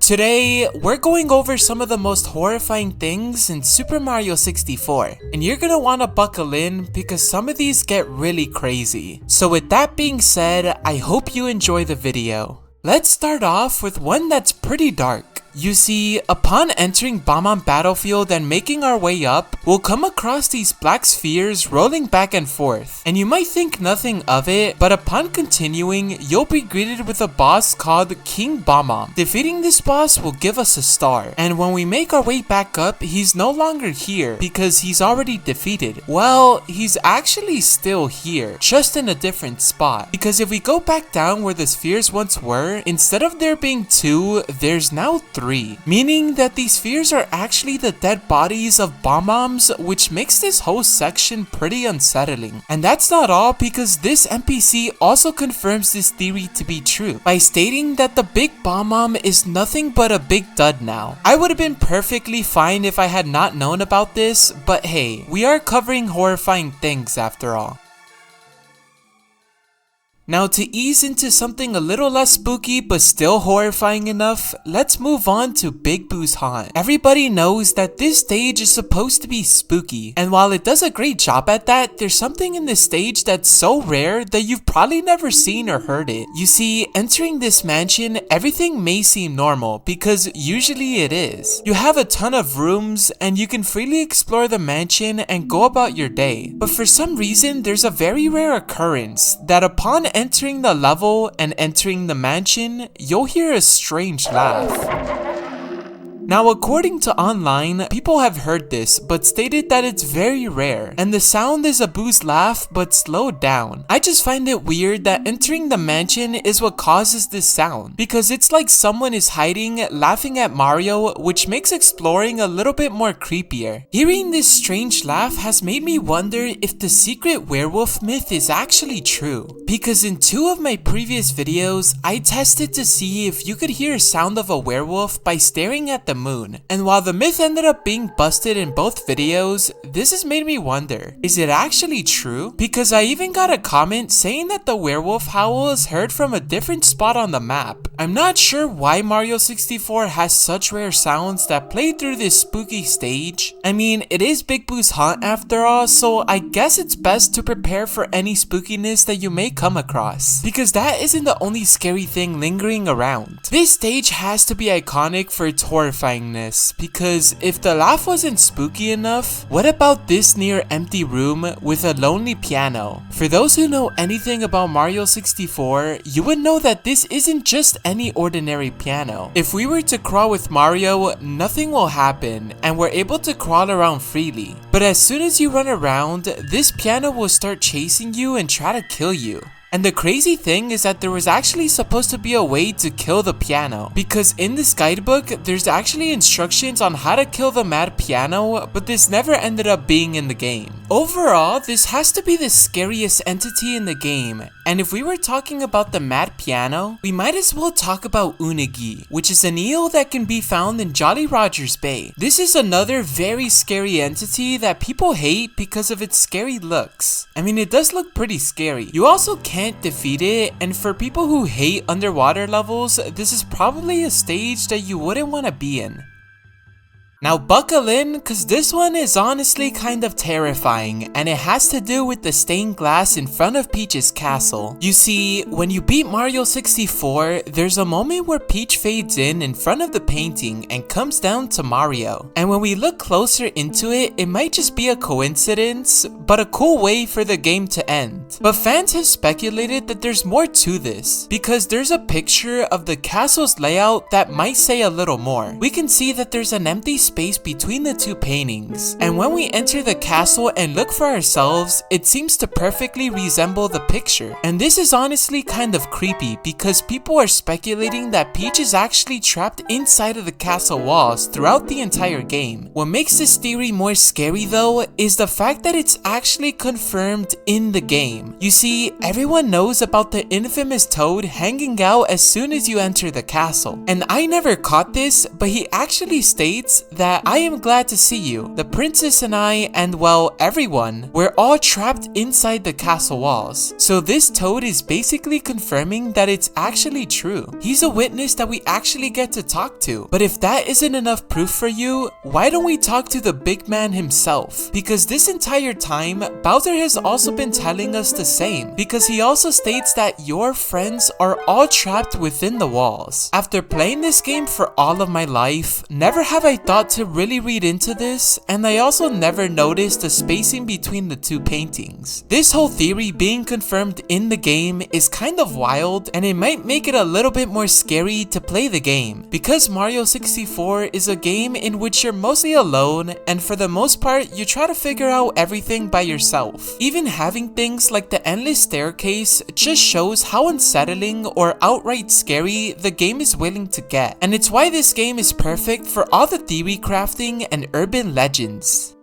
Today, we're going over some of the most horrifying things in Super Mario 64, and you're gonna wanna buckle in because some of these get really crazy. So with that being said, I hope you enjoy the video. Let's start off with one that's pretty dark. You see, upon entering Bob-omb Battlefield and making our way up, we'll come across these black spheres rolling back and forth. And you might think nothing of it, but upon continuing, you'll be greeted with a boss called King Bob-omb. Defeating this boss will give us a star. And when we make our way back up, he's no longer here because he's already defeated. Well, he's actually still here, just in a different spot. Because if we go back down where the spheres once were, instead of there being 2, there's now 3. Meaning that these spheres are actually the dead bodies of Bob-ombs, which makes this whole section pretty unsettling. And that's not all, because this NPC also confirms this theory to be true by stating that the big Bob-omb is nothing but a big dud now. I would have been perfectly fine if I had not known about this, but hey, we are covering horrifying things after all. Now to ease into something a little less spooky but still horrifying enough, let's move on to Big Boo's Haunt. Everybody knows that this stage is supposed to be spooky, and while it does a great job at that, there's something in this stage that's so rare that you've probably never seen or heard it. You see, entering this mansion, everything may seem normal, because usually it is. You have a ton of rooms, and you can freely explore the mansion and go about your day. But for some reason, there's a very rare occurrence that upon entering the level and entering the mansion, you'll hear a strange laugh. Now, according to online, people have heard this, but stated that it's very rare, and the sound is a Boo's laugh, but slowed down. I just find it weird that entering the mansion is what causes this sound, because it's like someone is hiding, laughing at Mario, which makes exploring a little bit more creepier. Hearing this strange laugh has made me wonder if the secret werewolf myth is actually true, because in 2 of my previous videos, I tested to see if you could hear a sound of a werewolf by staring at the moon. And while the myth ended up being busted in both videos, this has made me wonder, is it actually true? Because I even got a comment saying that the werewolf howl is heard from a different spot on the map. I'm not sure why Mario 64 has such rare sounds that play through this spooky stage. I mean, it is Big Boo's Haunt after all, so I guess it's best to prepare for any spookiness that you may come across, because that isn't the only scary thing lingering around. This stage has to be iconic for its horrifyingness, because if the laugh wasn't spooky enough, what about this near empty room with a lonely piano? For those who know anything about Mario 64, you would know that this isn't just any ordinary piano. If we were to crawl with Mario, nothing will happen, and we're able to crawl around freely. But as soon as you run around, this piano will start chasing you and try to kill you. And the crazy thing is that there was actually supposed to be a way to kill the piano, because in this guidebook, there's actually instructions on how to kill the mad piano, but this never ended up being in the game. Overall, this has to be the scariest entity in the game, and if we were talking about the mad piano, we might as well talk about Unagi, which is an eel that can be found in Jolly Rogers Bay. This is another very scary entity that people hate because of its scary looks. I mean, it does look pretty scary. You also can't defeat it, and for people who hate underwater levels, this is probably a stage that you wouldn't want to be in. Now buckle in, cause this one is honestly kind of terrifying, and it has to do with the stained glass in front of Peach's castle. You see, when you beat Mario 64, there's a moment where Peach fades in front of the painting and comes down to Mario. And when we look closer into it, it might just be a coincidence, but a cool way for the game to end. But fans have speculated that there's more to this, because there's a picture of the castle's layout that might say a little more. We can see that there's an empty space between the 2 paintings, and when we enter the castle and look for ourselves, it seems to perfectly resemble the picture. And this is honestly kind of creepy, because people are speculating that Peach is actually trapped inside of the castle walls throughout the entire game. What makes this theory more scary though is the fact that it's actually confirmed in the game. You see, everyone knows about the infamous Toad hanging out as soon as you enter the castle, and I never caught this, but he actually states that I am glad to see you. The princess and I, and well, everyone, we're all trapped inside the castle walls. So this toad is basically confirming that it's actually true. He's a witness that we actually get to talk to. But if that isn't enough proof for you, why don't we talk to the big man himself? Because this entire time, Bowser has also been telling us the same, because he also states that your friends are all trapped within the walls. After playing this game for all of my life, never have I thought to really read into this, and I also never noticed the spacing between the two paintings. This whole theory being confirmed in the game is kind of wild, and it might make it a little bit more scary to play the game, because Mario 64 is a game in which you're mostly alone, and for the most part you try to figure out everything by yourself. Even having things like the endless staircase just shows how unsettling or outright scary the game is willing to get, and it's why this game is perfect for all the theory crafting and urban legends.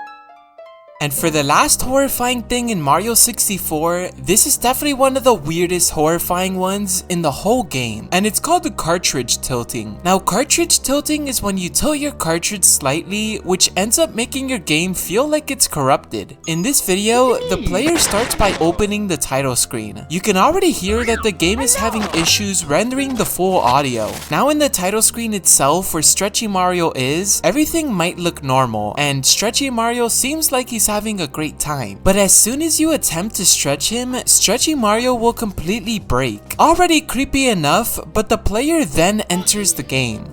And for the last horrifying thing in Mario 64, this is definitely one of the weirdest horrifying ones in the whole game, and it's called the cartridge tilting. Now, cartridge tilting is when you tilt your cartridge slightly, which ends up making your game feel like it's corrupted. In this video, the player starts by opening the title screen. You can already hear that the game is having issues rendering the full audio. Now in the title screen itself, where Stretchy Mario is, everything might look normal, and Stretchy Mario seems like he's having a great time. But as soon as you attempt to stretch him, Stretchy Mario will completely break. Already creepy enough, but the player then enters the game.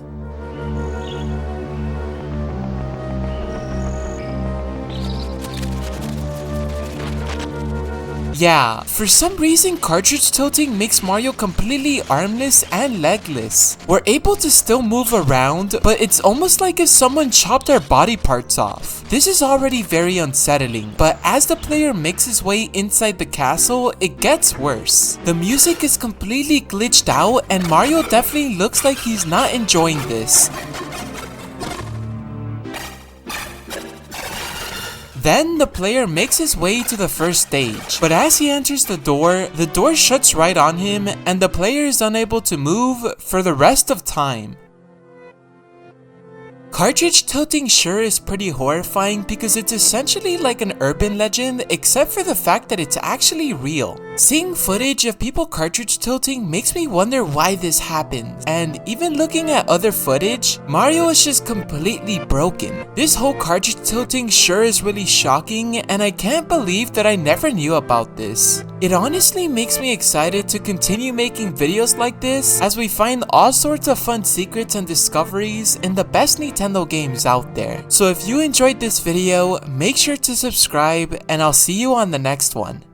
Yeah, for some reason cartridge tilting makes Mario completely armless and legless. We're able to still move around, but it's almost like if someone chopped our body parts off. This is already very unsettling, but as the player makes his way inside the castle, it gets worse. The music is completely glitched out, and Mario definitely looks like he's not enjoying this. Then the player makes his way to the first stage, but as he enters the door shuts right on him, and the player is unable to move for the rest of time. Cartridge tilting sure is pretty horrifying because it's essentially like an urban legend, except for the fact that it's actually real. Seeing footage of people cartridge tilting makes me wonder why this happens, and even looking at other footage, Mario is just completely broken. This whole cartridge tilting sure is really shocking, and I can't believe that I never knew about this. It honestly makes me excited to continue making videos like this as we find all sorts of fun secrets and discoveries in the best Nintendo games out there. So if you enjoyed this video, make sure to subscribe, and I'll see you on the next one.